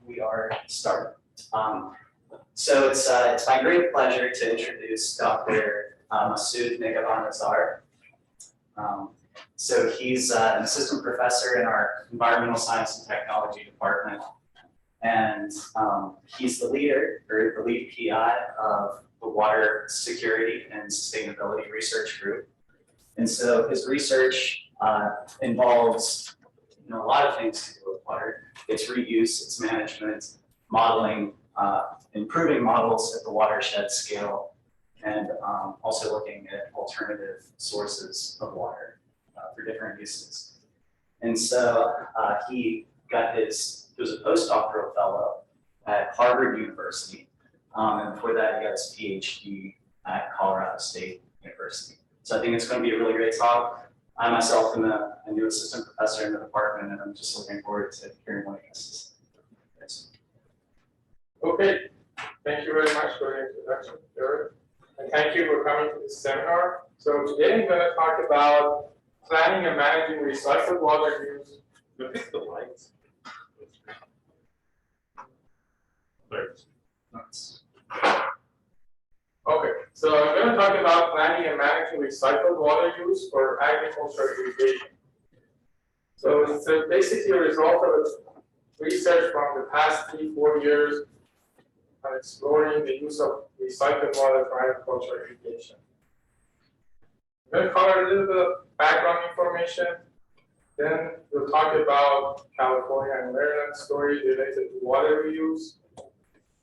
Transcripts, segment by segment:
we are starting. So it's my great pleasure to introduce Dr. Masoud Negahban-Azar. So he's an assistant professor in our Environmental Science and Technology department. And he's the leader, or the lead PI of the Water Security and Sustainability Research Group. And so his research involves a lot of things to do with water. Its reuse, its management, modeling, improving models at the watershed scale, and also looking at alternative sources of water for different uses. And so he was a postdoctoral fellow at Harvard University, and before that he got his PhD at Colorado State University. So I think it's going to be a really great talk. I myself am a new assistant professor in the department, and I'm just looking forward to hearing what he has to say. Yes. Okay, thank you very much for the introduction, Jared. And thank you for coming to this seminar. So today I'm going to talk about planning and managing recycled water use. Look at the lights. Okay, so I'm going to talk about planning and managing recycled water use for agricultural irrigation. So it's basically a result of research from the past 3-4 years on exploring the use of recycled water for agricultural irrigation. I'm going to cover a little bit of background information. Then we'll talk about California and Maryland stories related to water reuse.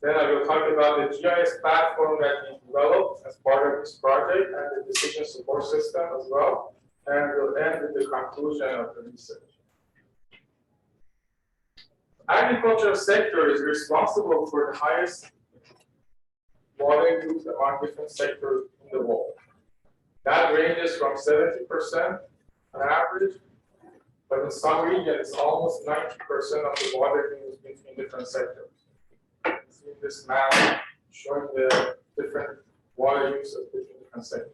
Then I will talk about the GIS platform that we developed as part of this project and the decision support system as well. And we'll end with the conclusion of the research. Agricultural sector is responsible for the highest water use among different sectors in the world. That ranges from 70% on average, but in some regions, it's almost 90% of the water used between different sectors. See this map showing the different water uses between different sectors.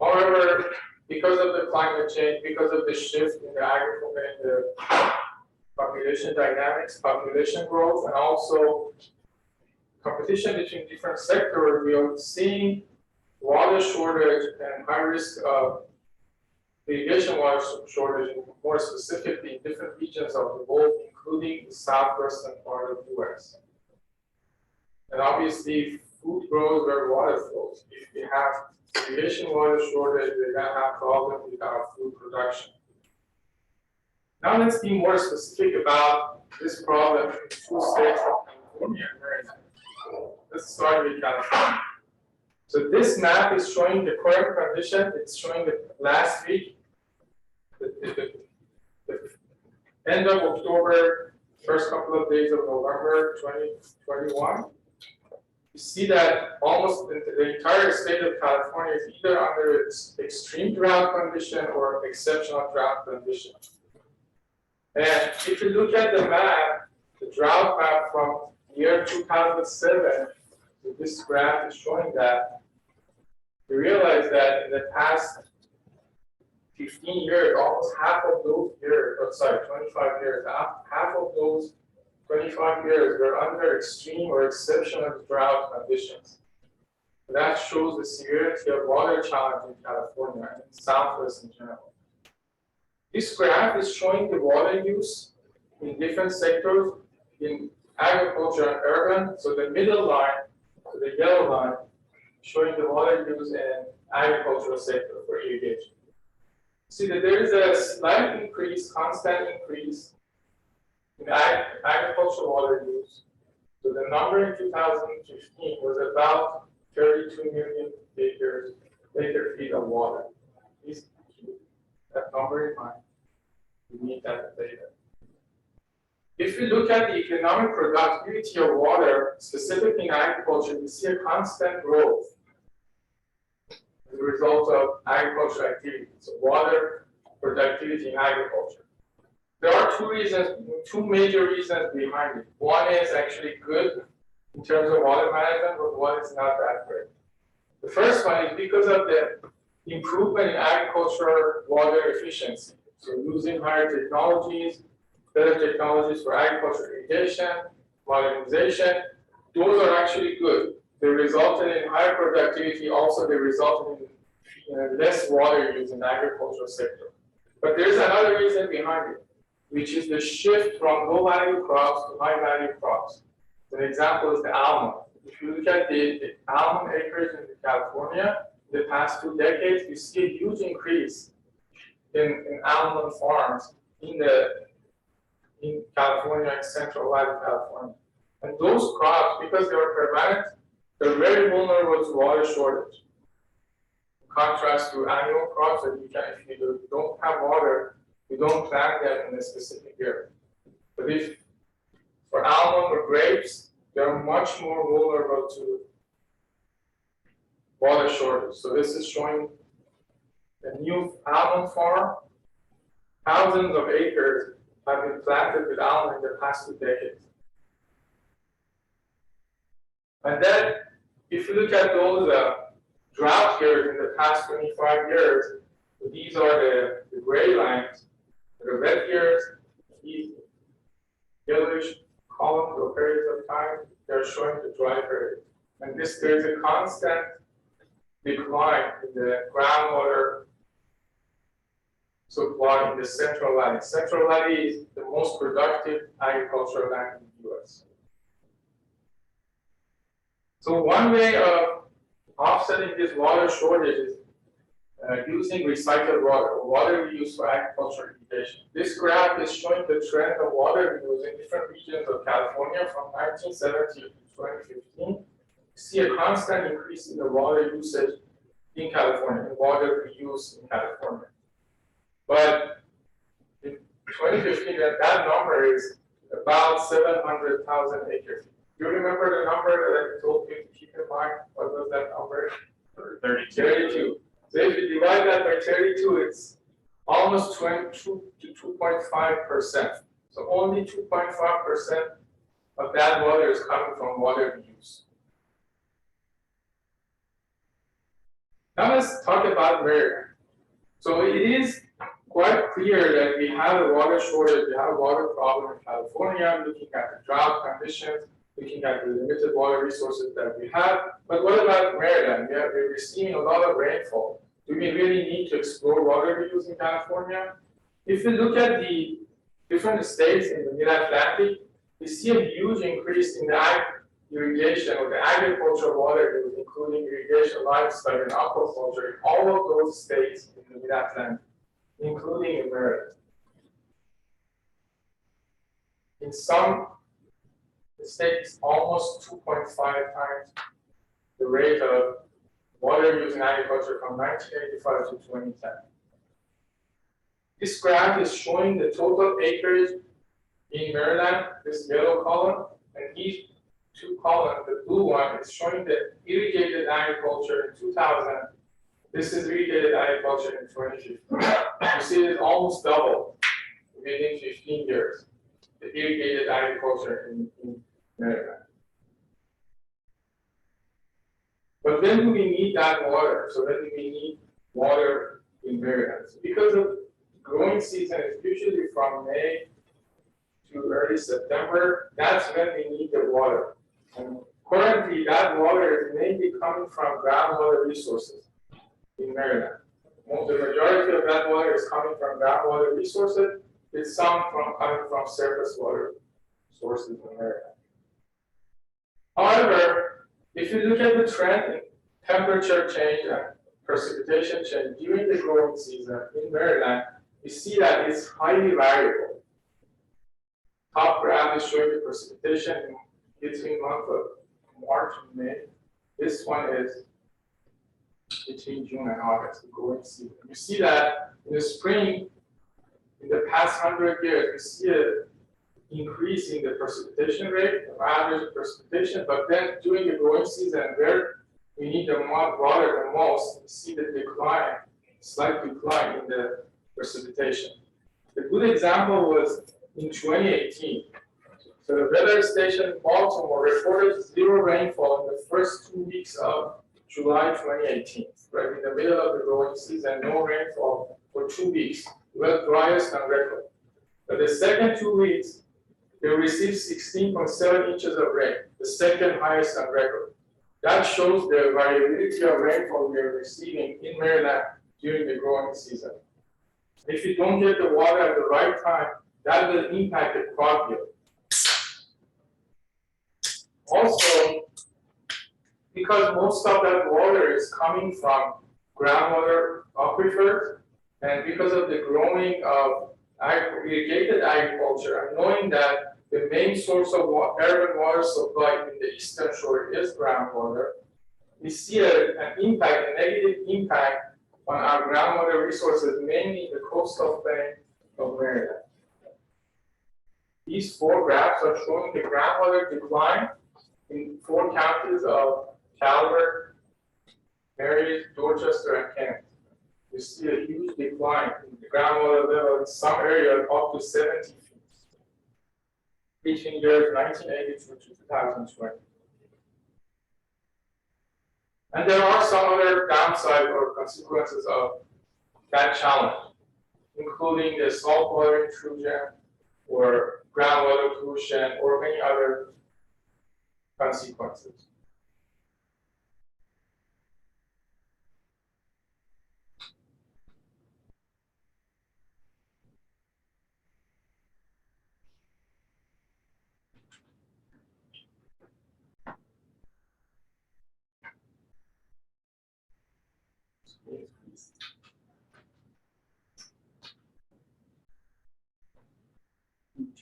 However, because of the climate change, because of the shift in the agriculture and the population dynamics, population growth, and also competition between different sectors, we are seeing water shortage and high risk of irrigation water shortage, more specifically in different regions of the world, including the southwestern part of the US. And obviously, food grows where water flows. If we have irrigation water shortage, we're going to have problems with our food production. Now let's be more specific about this problem in 2 states of California and Maryland. Let's start with California. So this map is showing the current condition. It's showing the last week, the end of October, first couple of days of November 2021. You see that almost the entire state of California is either under extreme drought condition or exceptional drought condition. And if you look at the map, the drought map from year 2007, so this graph is showing that, you realize that in the past 15 years, almost half of those years, 25 years, half of those 25 years were under extreme or exceptional drought conditions. So that shows the severity of water challenge in California and in Southwest in general. This graph is showing the water use in different sectors in agriculture and urban. So the middle line, so the yellow line, showing the water use in agricultural sector for irrigation. See that there is a slight increase, constant increase in agricultural water use. So the number in 2015 was about 32 million acre feet of water. Please keep that number in mind. We need that data. If we look at the economic productivity of water, specifically in agriculture, we see a constant growth as a result of agricultural activity. So water productivity in agriculture. There are two major reasons behind it. One is actually good in terms of water management, but one is not that great. The first one is because of the improvement in agricultural water efficiency. So using higher technologies, better technologies for agriculture irrigation, modernization. Those are actually good. They resulted in higher productivity. Also, they resulted in less water use in the agricultural sector. But there's another reason behind it, which is the shift from low-value crops to high-value crops. An example is the almond. If you look at the almond acreage in California, in the past 2 decades, you see a huge increase in almond farms in California and Central Valley, California. And those crops, because they are permanent, they're very vulnerable to water shortage. In contrast to annual crops that if you don't have water, you don't plant them in a specific year. But if for almond or grapes, they're much more vulnerable to water shortage. So this is showing a new almond farm. Thousands of acres have been planted with almond in the past 2 decades. And then, if you look at those drought years in the past 25 years, these are the gray lines, the red years, these yellowish columns or periods of time, they're showing the dry period. And there's a constant decline in the groundwater supply in the Central Valley. Central Valley is the most productive agricultural land in the US. So one way of offsetting this water shortage is using recycled water, or water we use for agricultural irrigation. This graph is showing the trend of water use in different regions of California from 1970 to 2015. You see a constant increase in the water usage in California, in water reuse in California. But in 2015, that number is about 700,000 acres. Do you remember the number that I told you to keep in mind? What was that number? 32. 32. So if you divide that by 32, it's almost 22 to 2.5%. So only 2.5% of that water is coming from water reuse. Now let's talk about Maryland. So it is quite clear that we have a water shortage, we have a water problem in California, looking at the drought conditions, looking at the limited water resources that we have. But what about Maryland? We're receiving a lot of rainfall. Do we really need to explore water reuse in California? If we look at the different states in the Mid-Atlantic, we see a huge increase in the irrigation or the agricultural water use, including irrigation, livestock, and aquaculture in all of those states in the Mid-Atlantic, including in Maryland. In some states, almost 2.5 times the rate of water use in agriculture from 1985 to 2010. This graph is showing the total acreage in Maryland, this yellow column, and these 2 columns, the blue one, is showing the irrigated agriculture in 2000. This is irrigated agriculture in 2015. You see it almost doubled within 15 years, the irrigated agriculture in Maryland. But when do we need that water? So when do we need water in Maryland? So because of growing season is usually from May to early September, that's when we need the water. And currently that water is mainly coming from groundwater resources in Maryland. The majority of that water is coming from groundwater resources, with some coming from surface water sources in Maryland. However, if you look at the trend in temperature change and precipitation change during the growing season in Maryland, you see that it's highly variable. Top graph is showing the precipitation between month of March and May. This one is between June and August, the growing season. You see that in the spring, in the past 100 years, we see an increase in the precipitation rate, the average precipitation, but then during the growing season, where we need the water the most, we see the decline, slight decline in the precipitation. The good example was in 2018. So the weather station in Baltimore reported 0 rainfall in the first 2 weeks of July 2018, right in the middle of the growing season, no rainfall for 2 weeks. Well, driest on record. But the second 2 weeks, they received 16.7 inches of rain, the second highest on record. That shows the variability of rainfall we are receiving in Maryland during the growing season. If you don't get the water at the right time, that will impact the crop yield. Also, because most of that water is coming from groundwater aquifers, and because of the growing of irrigated agriculture, and knowing that the main source of urban water supply in the eastern shore is groundwater, we see an impact, a negative impact on our groundwater resources, mainly in the coastal plain of Maryland. These 4 graphs are showing the groundwater decline in 4 counties of Calvert, Mary, Dorchester, and Kent. You see a huge decline in the groundwater level in some areas up to 70 feet between years 1982 to 2020. And there are some other downsides or consequences of that challenge, including the saltwater intrusion or groundwater pollution or many other consequences.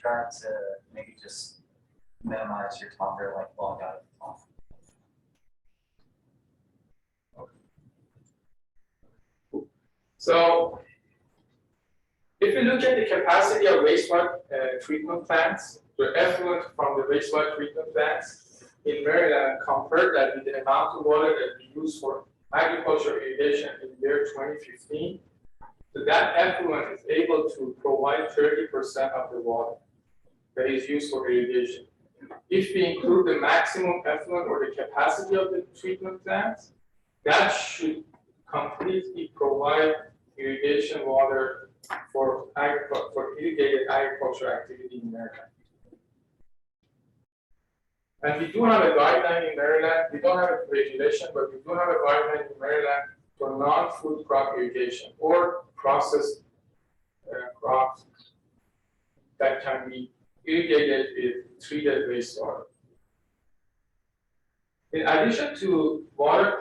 Try to maybe just minimize your talker, like log out of the phone. So, if you look at the capacity of wastewater treatment plants, the effluent from the wastewater treatment plants in Maryland, compared that with the amount of water that we use for agricultural irrigation in the year 2015, so that effluent is able to provide 30% of the water that is used for irrigation. If we include the maximum effluent or the capacity of the treatment plants, that should completely provide irrigation water for irrigated agricultural activity in Maryland. And we do have a guideline in Maryland. We don't have a regulation, but we do have a guideline in Maryland for non-food crop irrigation or processed crops that can be irrigated with treated wastewater. In addition to water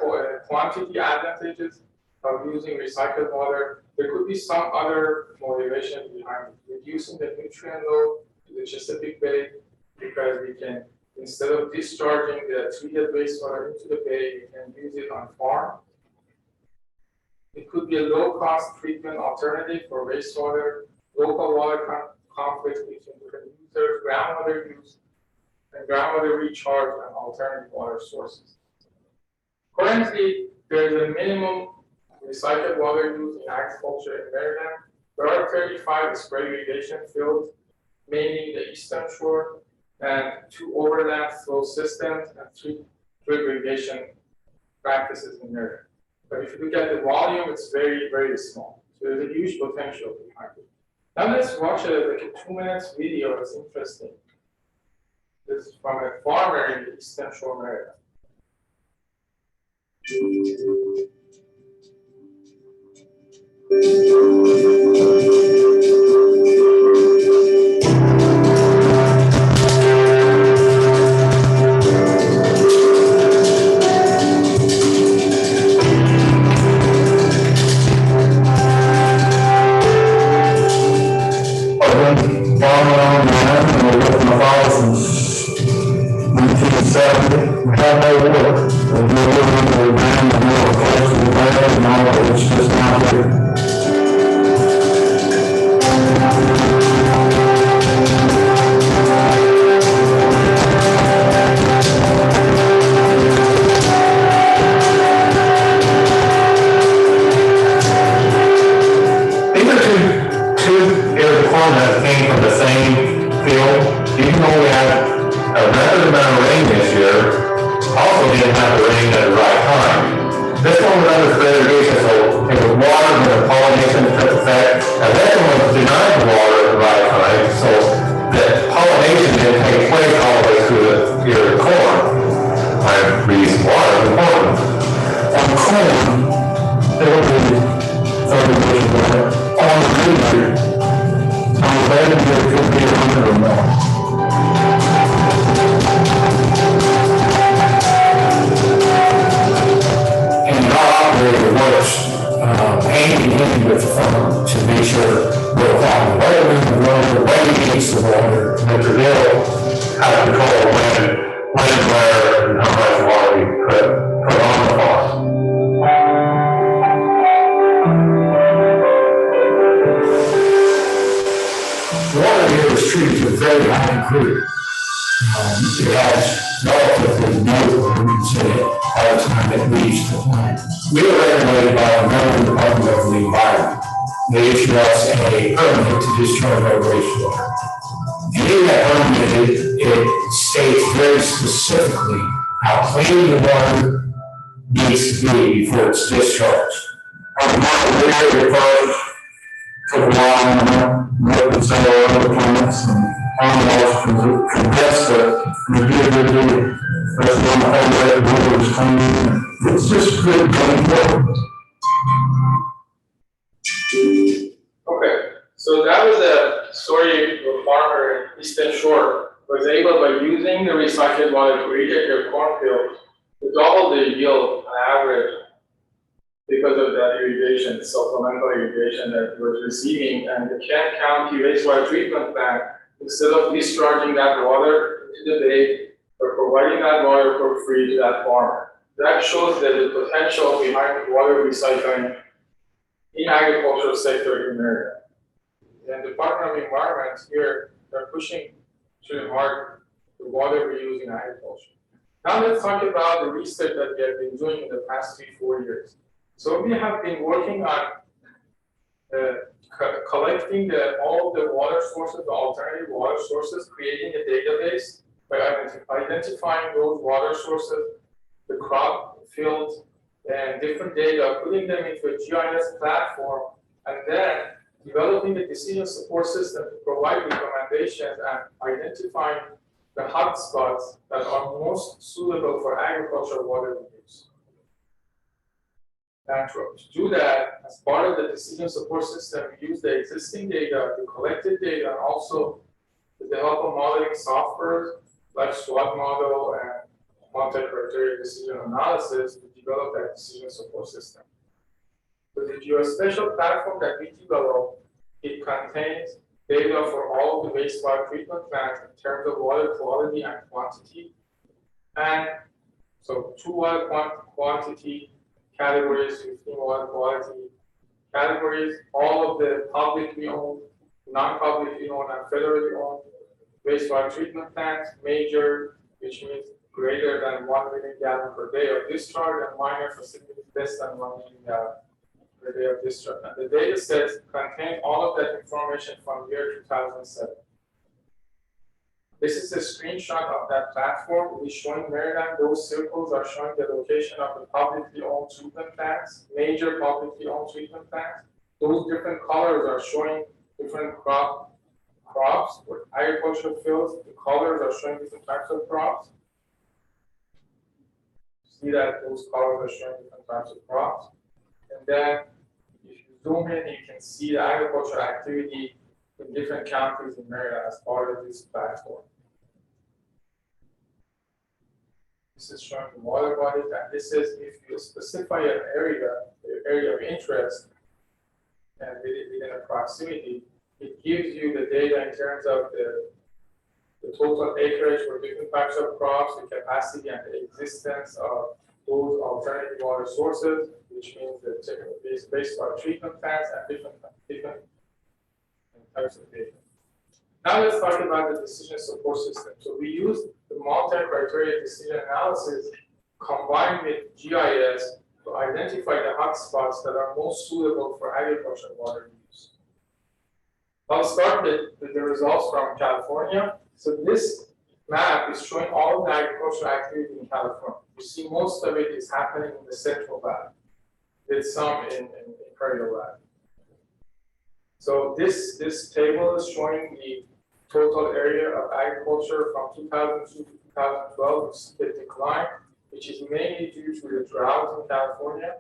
quantity advantages of using recycled water, there could be some other motivation behind it. Reducing the nutrient load to the Chesapeake Bay, because we can, instead of discharging the treated wastewater into the bay, we can use it on farm. It could be a low-cost treatment alternative for wastewater, local water conflicts between producers, groundwater use, and groundwater recharge and alternative water sources. Currently, there is a minimum recycled water use in agriculture in Maryland. There are 35 spray irrigation fields, mainly in the eastern shore, and 2 overland flow systems and 3 drip irrigation practices in Maryland. But if you look at the volume, it's very, very small. So there's a huge potential behind it. Now let's watch a 2-minute video. It's interesting. This is from a farmer in the eastern shore Maryland. We had no water, and we were living in the ground of water. corn, elevated irrigation water on the vineyard, on the land there could be 100 or more. And the operator works hand in hand with the farmer to make sure they'll find where in the water, where he needs the water, and they'll have control when, where, and how much water you put on the farm. The water here is treated with very high impurity. It has relatively no pollutants in it by the time it leaves the plant. We are regulated by the Maryland Department of the Environment. They issue us a permit to discharge our wastewater. And in that permit, it states very specifically how clean the water needs to be before it's discharged. On the first, took a while, looked at several other plants, and almost convinced that we did a good deal. That's one thing that water was clean. It's just good going forward. Okay, so that was a story of a farmer in Eastern Shore was able, by using the recycled water to irrigate their cornfield, to double the yield on average because of that irrigation, supplemental irrigation that he was receiving. And the Kent County wastewater treatment plant, instead of discharging that water into the bay, or providing that water for free to that farmer. That shows that the potential behind water recycling in agricultural sector in America. And the Department of Environment here, they're pushing too hard the water we use in agriculture. Now let's talk about the research that we have been doing in the past 3-4 years. So we have been working on collecting all the water sources, the alternative water sources, creating a database by identifying those water sources, the crop fields, and different data, putting them into a GIS platform, and then developing a decision support system to provide recommendations and identifying the hotspots that are most suitable for agricultural water use. And to do that, as part of the decision support system, we use the existing data, the collected data, and also with the help of modeling software like SWOT model and multi-criteria decision analysis to develop that decision support system. So the geospatial platform that we developed, it contains data for all of the wastewater treatment plants in terms of water quality and quantity. And so 2 water quantity categories, 15 water quality categories, all of the publicly owned, non-publicly owned, and federally owned wastewater treatment plants, major, which means greater than 1 million gallon per day of discharge, and minor facilities less than 1 million gallon per day of discharge. And the data sets contain all of that information from year 2007. This is a screenshot of that platform. We're showing Maryland. Those circles are showing the location of the publicly owned treatment plants, major publicly owned treatment plants. Those different colors are showing different crops or agricultural fields. The colors are showing different types of crops. See that those colors are showing different types of crops. And then if you zoom in, you can see the agricultural activity in different counties in Maryland as part of this platform. This is showing the water bodies, and this is if you specify an area of interest, and within a proximity, it gives you the data in terms of the total acreage for different types of crops, the capacity and the existence of those alternative water sources, which means the wastewater treatment plants and different types of data. Now let's talk about the decision support system. So we use the multi-criteria decision analysis combined with GIS to identify the hotspots that are most suitable for agricultural water use. I'll start with the results from California. So this map is showing all the agricultural activity in California. You see most of it is happening in the Central Valley, with some in Imperial Valley. So this table is showing the total area of agriculture from 2002 to 2012. You see the decline. which is mainly due to the drought in California.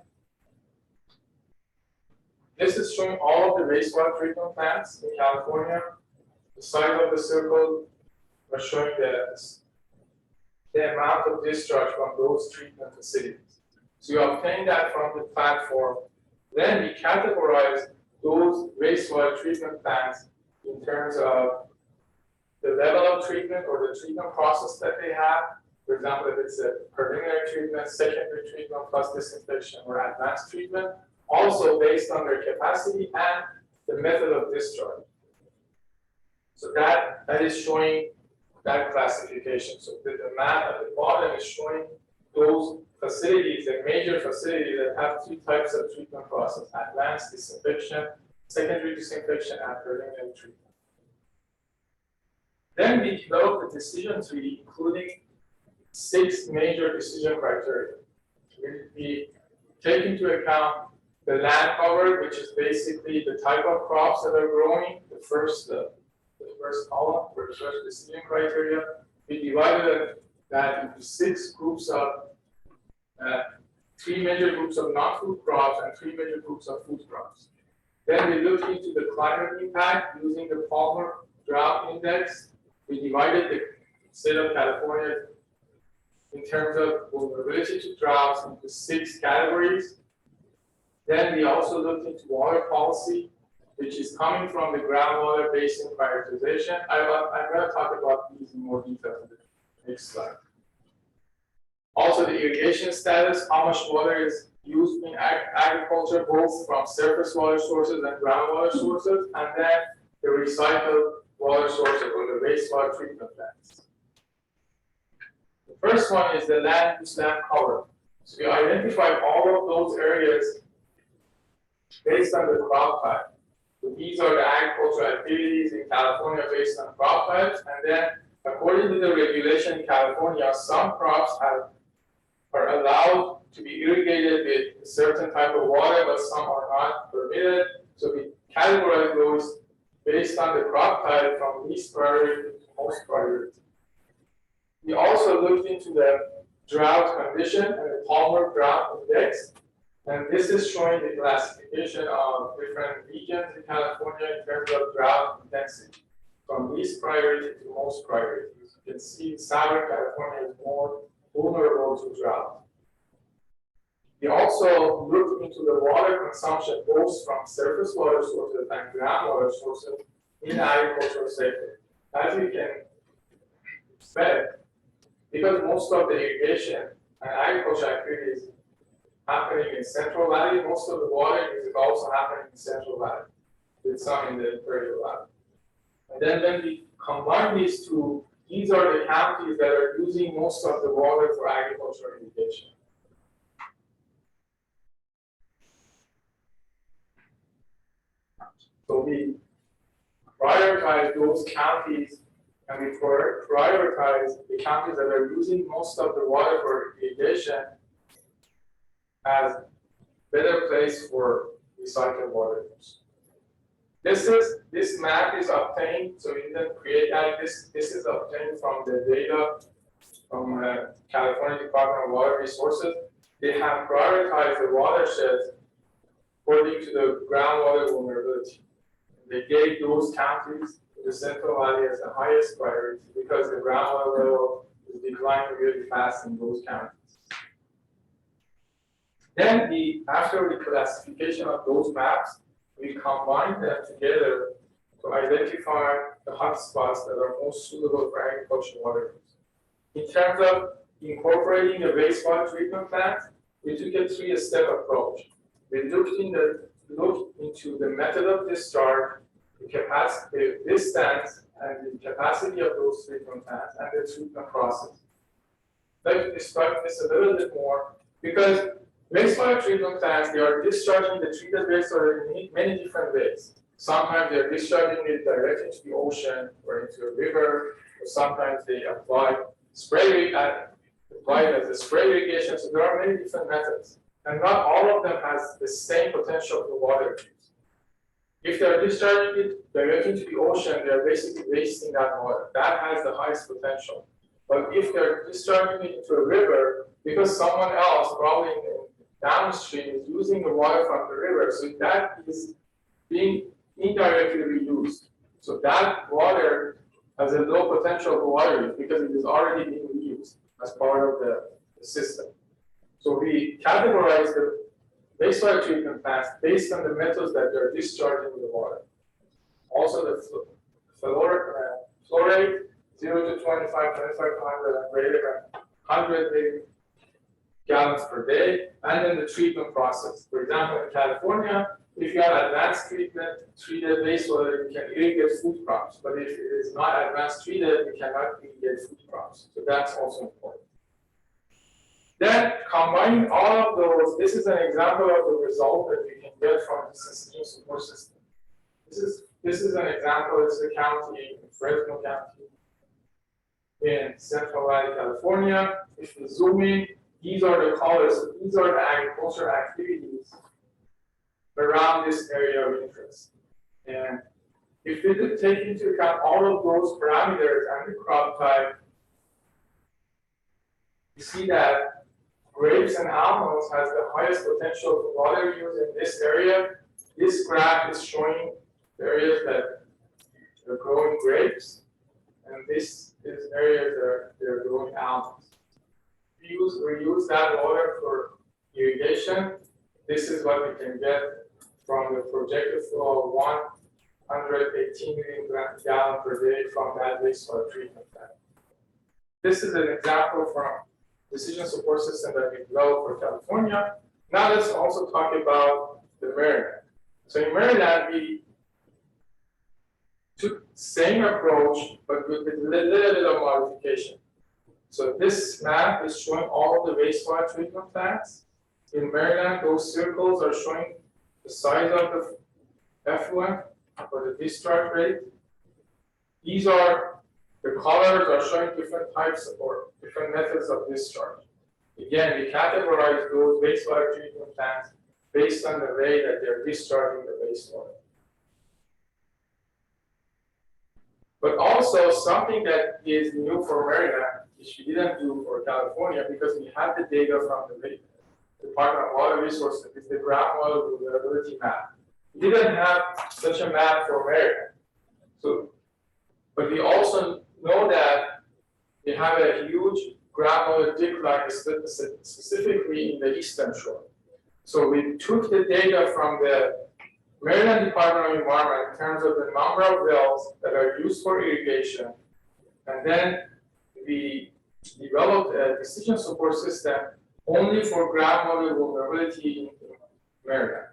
This is showing all of the wastewater treatment plants in California. The size of the circle was showing the amount of discharge from those treatment facilities. So you obtain that from the platform. Then we categorize those wastewater treatment plants in terms of the level of treatment or the treatment process that they have. For example, if it's a preliminary treatment, secondary treatment plus disinfection, or advanced treatment, also based on their capacity and the method of discharge. So that is showing that classification. So the map at the bottom is showing those facilities, the major facilities that have two types of treatment process: advanced disinfection, secondary disinfection, and preliminary treatment. Then we developed a decision tree including 6 major decision criteria. We take into account the land cover, which is basically the type of crops that are growing, the first column for the first decision criteria. We divided that into 6 groups of 3 major groups of non-food crops and 3 major groups of food crops. Then we looked into the climate impact using the Palmer Drought Index. We divided the state of California in terms of vulnerability to droughts into 6 categories. Then we also looked into water policy, which is coming from the groundwater basin prioritization. I'm going to talk about these in more detail in the next slide. Also, the irrigation status, how much water is used in agriculture, both from surface water sources and groundwater sources, and then the recycled water sources or the wastewater treatment plants. The first one is the land use land cover. So we identified all of those areas based on the crop type. So these are the agricultural activities in California based on crop types, and then according to the regulation in California, some crops are allowed to be irrigated with a certain type of water, but some are not permitted. So we categorize those based on the crop type from least priority to most priority. We also looked into the drought condition and the Palmer Drought Index. And this is showing the classification of different regions in California in terms of drought intensity, from least priority to most priority. You can see Southern California is more vulnerable to drought. We also looked into the water consumption both from surface water sources and groundwater sources in the agricultural sector. As you can expect, because most of the irrigation and agricultural activities happening in Central Valley, most of the water is also happening in Central Valley, with some in the Imperial Valley. And then when we combine these two, these are the counties that are using most of the water for agricultural irrigation. So we prioritize those counties, and we prioritize the counties that are using most of the water for irrigation as better place for recycled water use. This map is obtained, so we didn't create that. This is obtained from the data from California Department of Water Resources. They have prioritized the watersheds according to the groundwater vulnerability. They gave those counties to the Central Valley as the highest priority because the groundwater level is declining really fast in those counties. Then after the classification of those maps, we combine them together to identify the hotspots that are most suitable for agricultural water use. In terms of incorporating the wastewater treatment plant, we took a 3-step approach. We looked into the method of discharge, the capacity, the distance, and the capacity of those treatment plants, and the treatment process. I'd like to describe this a little bit more because wastewater treatment plants, they are discharging the treated wastewater in many different ways. Sometimes they're discharging it directly into the ocean or into a river, or sometimes they apply it as a spray irrigation. So there are many different methods. And not all of them has the same potential for water use. If they're discharging it directly into the ocean, they're basically wasting that water. That has the highest potential. But if they're discharging it into a river, because someone else probably downstream is using the water from the river, so that is being indirectly reused. So that water has a low potential for water use because it is already being reused as part of the system. So we categorize the wastewater treatment plants based on the methods that they're discharging the water. Also the flow rate, 0 to 25, 25 to 100, and greater than 100 million gallons per day, and then the treatment process. For example, in California, if you have advanced treated wastewater, you can irrigate food crops. But if it is not advanced treated, you cannot irrigate food crops. So that's also important. Then combining all of those, this is an example of the result that you can get from this decision support system. This is an example. It's the county in Fresno County in Central Valley, California. If you zoom in, these are the colors. These are the agricultural activities around this area of interest. And if we could take into account all of those parameters and the crop type, you see that grapes and almonds has the highest potential for water use in this area. This graph is showing the areas that are growing grapes, and this is areas that they're growing almonds. We use that water for irrigation. This is what we can get from the projected flow of 118 million gallons per day from that wastewater treatment plant. This is an example from decision support system that we developed for California. Now let's also talk about the Maryland. So in Maryland, we took the same approach, but with a little bit of modification. So this map is showing all of the wastewater treatment plants. In Maryland, those circles are showing the size of the effluent or the discharge rate. These are, the colors are showing different types or different methods of discharge. Again, we categorize those wastewater treatment plants based on the way that they're discharging the wastewater. But also something that is new for Maryland, which we didn't do for California because we had the data from the Department of Water Resources, is the Groundwater Vulnerability Map. We didn't have such a map for Maryland. So, but we also know that we have a huge groundwater decline, specifically in the eastern shore. So we took the data from the Maryland Department of Environment in terms of the number of wells that are used for irrigation, and then we developed a decision support system only for groundwater vulnerability in Maryland.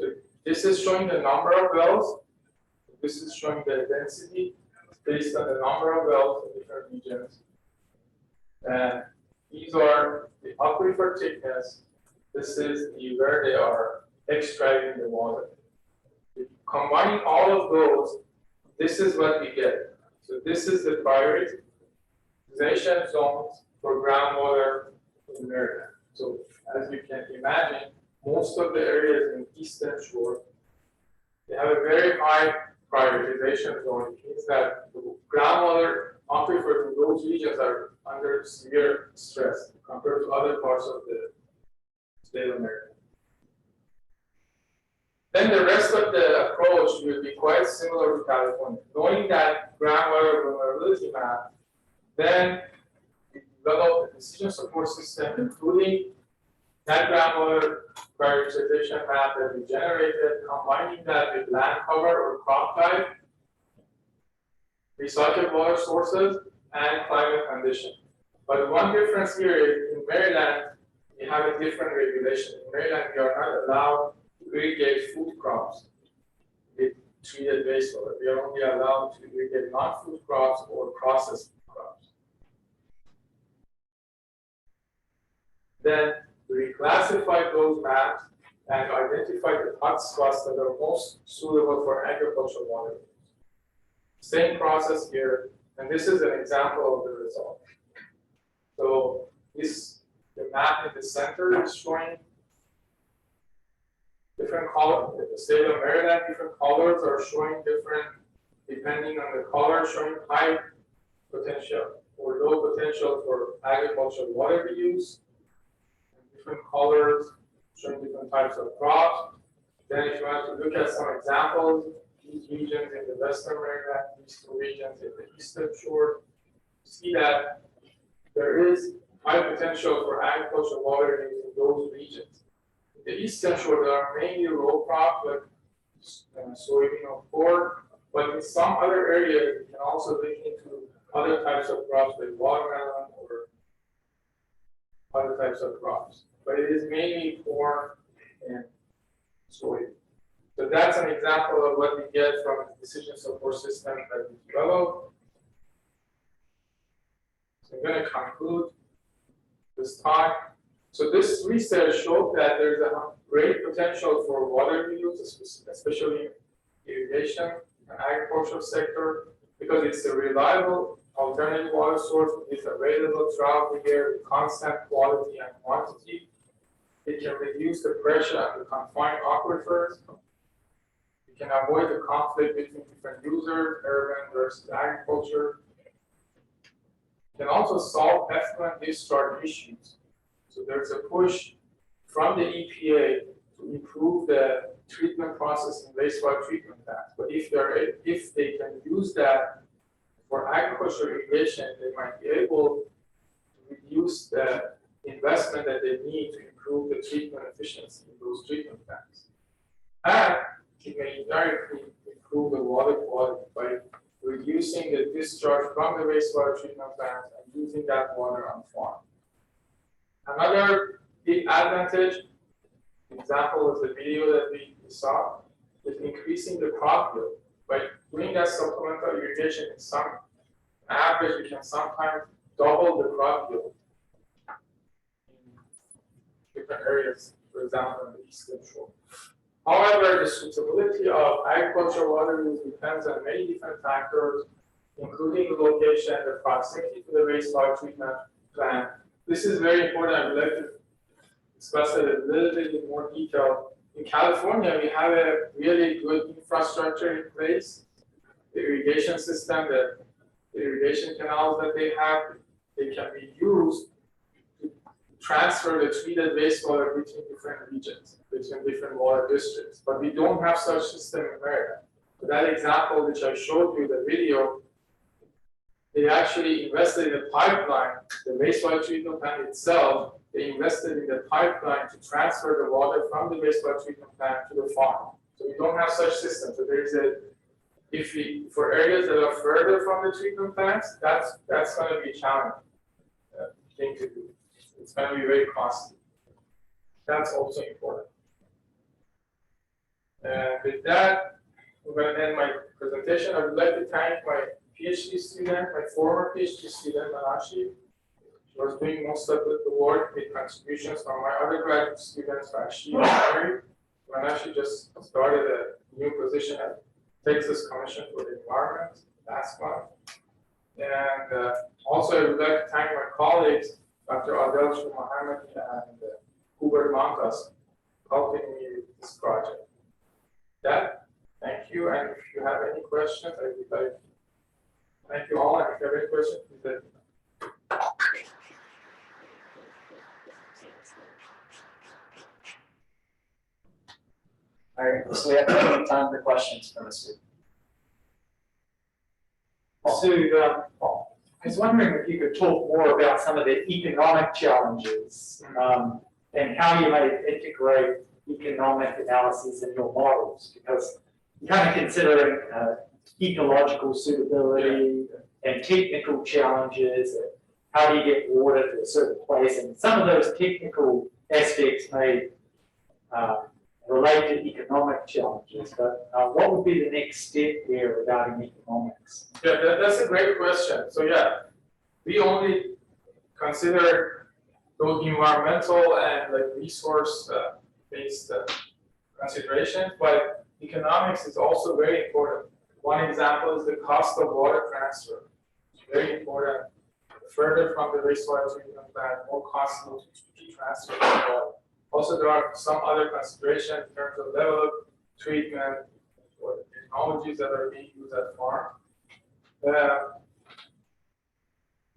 So this is showing the number of wells. This is showing the density based on the number of wells in different regions. And these are the aquifer thickness. This is where they are extracting the water. Combining all of those, this is what we get. So this is the prioritization zones for groundwater in Maryland. So as you can imagine, most of the areas in Eastern Shore, they have a very high prioritization zone. It means that the groundwater aquifers in those regions are under severe stress compared to other parts of the state of Maryland. Then the rest of the approach will be quite similar to California. Knowing that groundwater vulnerability map, then we develop a decision support system, including that groundwater prioritization map that we generated, combining that with land cover or crop type, recycled water sources, and climate condition. But one difference here is in Maryland, we have a different regulation. In Maryland, we are not allowed to irrigate food crops with treated wastewater. We are only allowed to irrigate non-food crops or processed food crops. Then we reclassify those maps and identify the hotspots that are most suitable for agricultural water use. Same process here, and this is an example of the result. So the map in the center is showing different colors. In the state of Maryland, different colors are showing different, depending on the color, showing high potential, or low potential for agricultural water reuse, different colors, showing different types of crops. Then if you want to look at some examples, these regions in the western area, these two regions in the eastern shore, see that there is high potential for agricultural water use in those regions. In the eastern shore, there are mainly row crops like soybean or corn, but in some other areas, you can also look into other types of crops like watermelon or other types of crops. But it is mainly corn and soybean. So that's an example of what we get from the decision support system that we developed. So I'm going to conclude this talk. So this research showed that there's a great potential for water reuse, especially in irrigation and agricultural sector, because it's a reliable alternative water source. It's available throughout the year with constant quality and quantity. It can reduce the pressure on the confined aquifers. It can avoid the conflict between different users, urban versus agriculture. It can also solve effluent discharge issues. So there's a push from the EPA to improve the treatment process in wastewater treatment plants. But if they can use that for agricultural irrigation, they might be able to reduce the investment that they need to improve the treatment efficiency in those treatment plants. And it may indirectly improve the water quality by reducing the discharge from the wastewater treatment plants and using that water on farm. Another big advantage, example is the video that we saw, is increasing the crop yield. By doing that supplemental irrigation in some average, we can sometimes double the crop yield in different areas, for example, in the eastern shore. However, the suitability of agricultural water use depends on many different factors, including the location, the proximity to the wastewater treatment plant. This is very important. I would like to discuss it a little bit in more detail. In California, we have a really good infrastructure in place. The irrigation system, the irrigation canals that they have, they can be used to transfer the treated wastewater between different regions, between different water districts. But we don't have such system in America. So that example which I showed you, the video, they actually invested in a pipeline, the wastewater treatment plant itself, they invested in the pipeline to transfer the water from the wastewater treatment plant to the farm. So we don't have such system. So there is for areas that are further from the treatment plants, that's going to be a challenging thing to do. It's going to be very costly. That's also important. And with that, I'm going to end my presentation. I would like to thank my PhD student, my former PhD student, Manashi. She was doing most of the work with contributions from my undergraduate students like she and Mary. Manashi just started a new position at Texas Commission for the Environment last month. And also I would like to thank my colleagues, Dr. Adel Mohammed and Hubert Montas, helping me with this project. That, thank you. And if you have any questions, I would like to thank you all. And if you have any questions, please let me know. All right, so we have plenty of time for questions from the student. Masoud, I was wondering if you could talk more about some of the economic challenges and how you might integrate economic analyses in your models, because you're kind of considering ecological suitability and technical challenges, and how do you get water to a certain place, and some of those technical aspects may relate to economic challenges, but what would be the next step there regarding economics? Yeah, that's a great question. So yeah, we only consider those environmental and like resource based considerations, but economics is also very important. One example is the cost of water transfer. It's very important. Further from the wastewater treatment plant, more costly to transfer the water. Also, there are some other considerations in terms of level of treatment or the technologies that are being used at farm.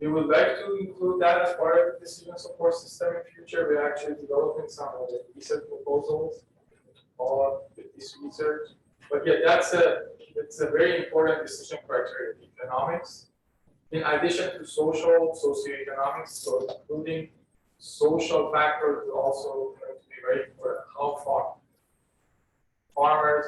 We would like to include that as part of the decision support system in future. We're actually developing some of the research proposals on this research. But yeah, it's a very important decision criteria, economics. In addition to social, socioeconomics, so including social factors is also going to be very important. How farmers,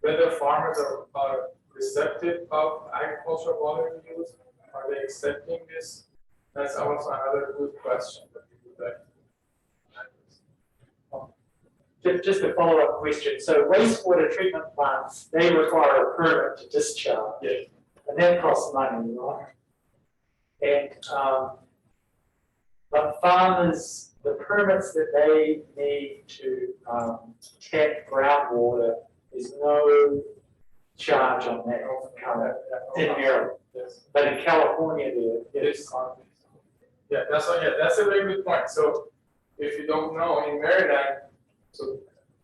whether farmers are receptive of agricultural water use, are they accepting this? That's also another good question that we would like to Just a follow-up question. So wastewater treatment plants, they require a permit to discharge. Yeah. And that costs money, right? And, but farmers, the permits that they need to, tap groundwater, there's no charge on that in Maryland. Yes. But in California, there is. Yeah, that's a very good point. So if you don't know, in Maryland, so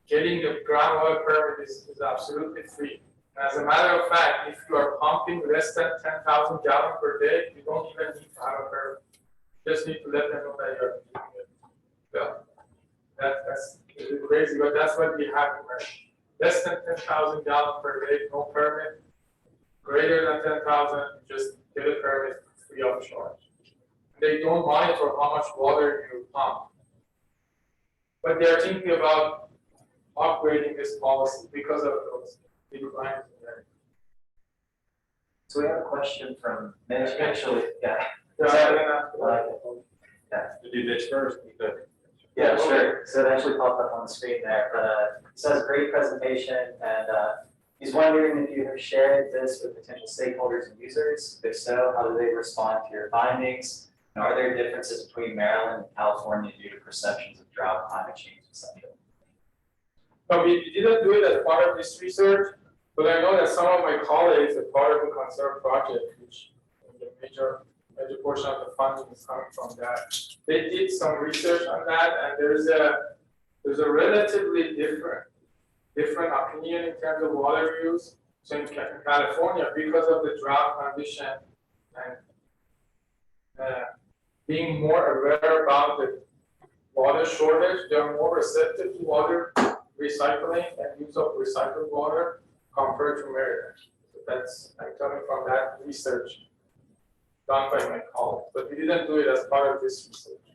getting the groundwater permit is absolutely free. And as a matter of fact, if you are pumping less than 10,000 gallons per day, you don't even need to have a permit. You just need to let them know that you're doing it. Yeah. That's crazy, but that's what we have in Maryland. Less than 10,000 gallons per day, no permit. Greater than 10,000, just get a permit free of charge. They don't monitor how much water you pump. But they're thinking about upgrading this policy because of those big lines in there. So we have a question from Mitch, actually, yeah. To do this first, because Yeah, sure. So it actually popped up on the screen there, but it says great presentation, and he's wondering if you have shared this with potential stakeholders and users. If so, how do they respond to your findings? And are there differences between Maryland and California due to perceptions of drought, climate change, etc.? But we didn't do it as part of this research, but I know that some of my colleagues are part of the Conserve project, which the major portion of the funding is coming from that. They did some research on that, and there's a relatively different opinion in terms of water use. So in California, because of the drought condition and being more aware about the water shortage, they are more receptive to water recycling and use of recycled water compared to Maryland. So I'm coming from that research done by my colleagues, but we didn't do it as part of this research.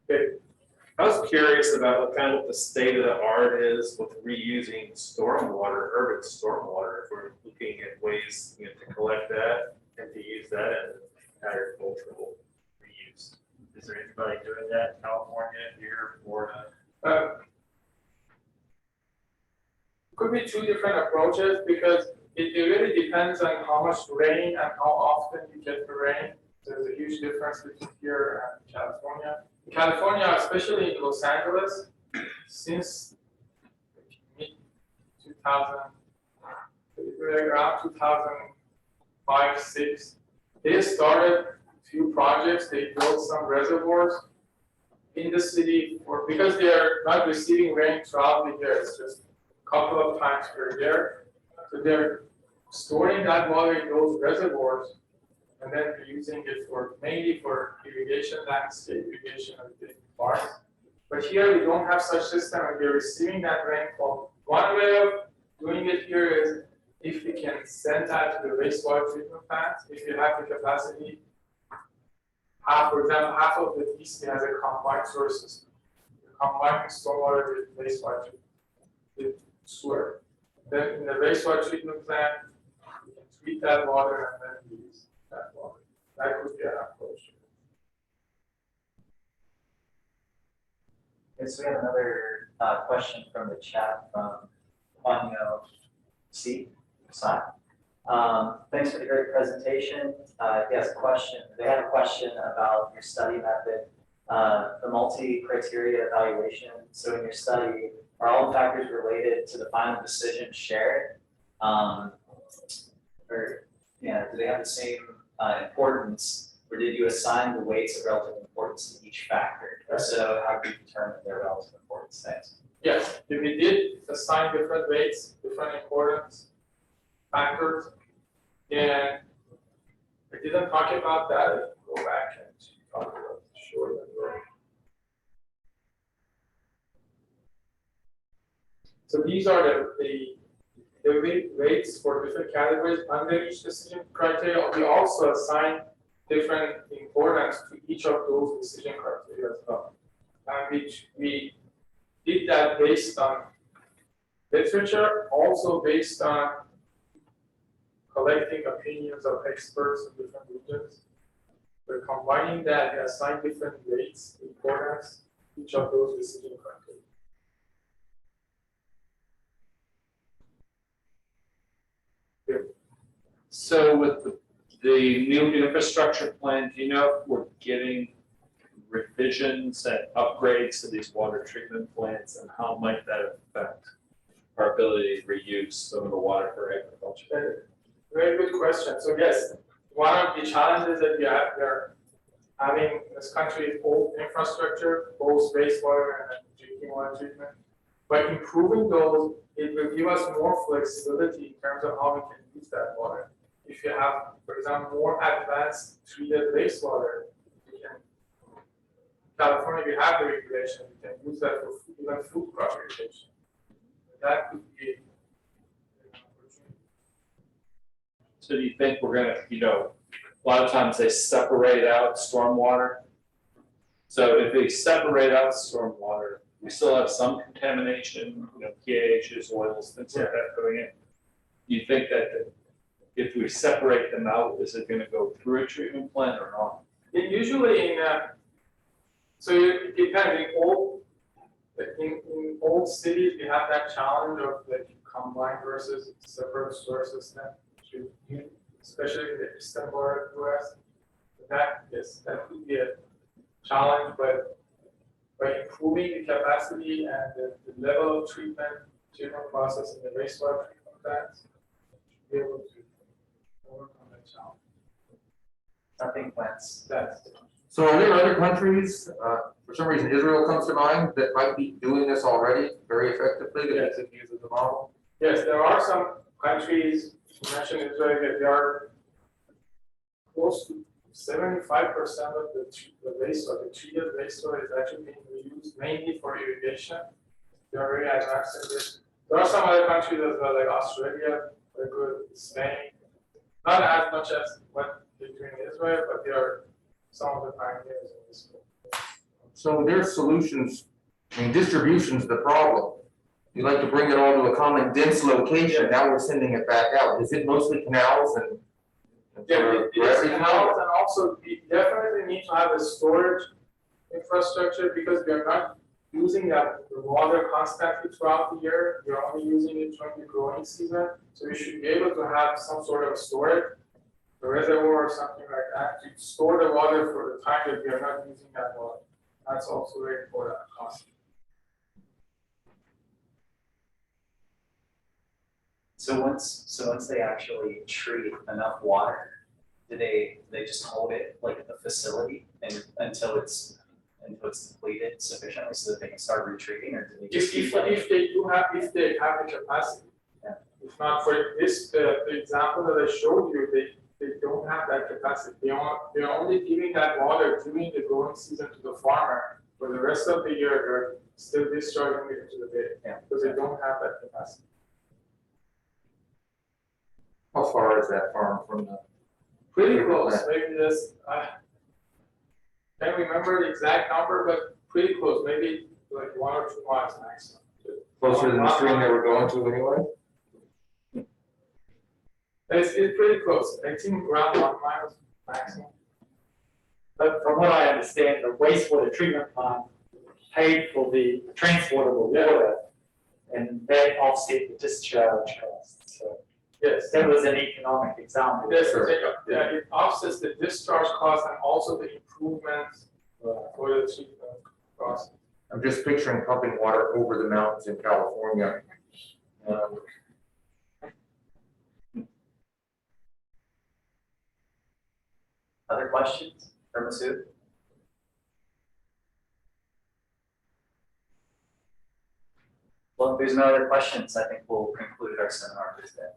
Okay. I was curious about kind of what the state of the art is with reusing stormwater, urban stormwater. If we're looking at ways to collect that and to use that in agricultural reuse. Is there anybody doing that in California, here, Florida? Could be two different approaches because it really depends on how much rain and how often you get the rain. There's a huge difference between here and California. In California, especially in Los Angeles, since mid-2000, around 2005, 6, they started a few projects. They built some reservoirs in the city because they are not receiving rain throughout the year. It's just a couple of times per year. So they're storing that water in those reservoirs and then using it mainly for irrigation, landscape irrigation of the farms. But here we don't have such system and we're receiving that rainfall. One way of doing it here is if we can send that to the wastewater treatment plant, if you have the capacity. For example, half of the DC has a combined source system. You're combining stormwater with wastewater with sewer. Then in the wastewater treatment plant, you can treat that water and then use that water. That could be an approach. Okay, so we have another question from the chat from Juanio C. Thanks for the great presentation. He has a question. They have a question about your study method, the multi-criteria evaluation. So in your study, are all factors related to the final decision shared? Or do they have the same importance, or did you assign the weights of relative importance to each factor? If so, how do you determine their relative importance? Thanks. Yes, we did assign different weights, different importance factors, and I didn't talk about that. Go back and talk about short and long. So these are the rates for different categories under each decision criteria. We also assign different importance to each of those decision criteria as well. And we did that based on literature, also based on collecting opinions of experts in different regions. We're combining that, we assign different rates, importance, each of those decision criteria. So with the new infrastructure plan, do you know if we're getting revisions and upgrades to these water treatment plants, and how might that affect our ability to reuse some of the water for agriculture? Very good question. So yes, one of the challenges that we are having in this country is old infrastructure, both wastewater and drinking water treatment. By improving those, it will give us more flexibility in terms of how we can use that water. If you have, for example, more advanced treated wastewater, you can, California, we have the regulation, you can use that for even food crop irrigation. That could be an opportunity. So do you think we're gonna, a lot of times they separate out stormwater. So if they separate out stormwater, we still have some contamination, pHs, oils, things like that going in. Do you think that if we separate them out, is it gonna go through a treatment plant or not? It usually so it depends. In old cities, we have that challenge of like combined versus separate sewer system, especially in the eastern part of the US. That could be a challenge, but by improving the capacity and the level of treatment process in the wastewater treatment plants, be able to overcome that challenge. Dumping plants. So are there other countries, for some reason Israel comes to mind, that might be doing this already very effectively, that Yes. they could use as a model? Yes, there are some countries, you mentioned Israel, that they are close to 75% of the waste or the treated wastewater is actually being reused mainly for irrigation. They are very advanced in this. There are some other countries as well, like Australia, very good, Spain. Not as much as what they do in Israel, but they are some of the pioneers in this field. So their solutions, distribution's the problem. You like to bring it all to a common dense location, now we're sending it back out. Is it mostly canals and? Yeah, for it is everything? canals, and also we definitely need to have a storage infrastructure because we are not using the water constantly throughout the year. We're only using it during the growing season. So we should be able to have some sort of storage, a reservoir or something like that, to store the water for the time that we are not using that water. That's also very important cost. So once they actually treat enough water, do they just hold it like at the facility and until it's depleted sufficiently so that they can start retreating, or do they just keep letting it? If they have the capacity. Yeah. If not, for this, the example that I showed you, they don't have that capacity. They're only giving that water during the growing season to the farmer. For the rest of the year, they're still discharging it into the bay. Yeah. Because they don't have that capacity. How far is that farm from the? Pretty close, maybe just, I can't remember the exact number, but pretty close, maybe like 1 or 2 miles maximum. Closer than the stream they were going to anyway? It's pretty close, I think around 1 mile maximum. But from what I understand, the wastewater treatment plant paid for the transportable water, and that offset the discharge costs. So Yes. that was an economic example. Yes, it offsets the discharge cost and also the improvements for the treatment process. I'm just picturing pumping water over the mountains in California. Other questions for Masoud? Well, if there's no other questions, I think we'll conclude our seminar for today.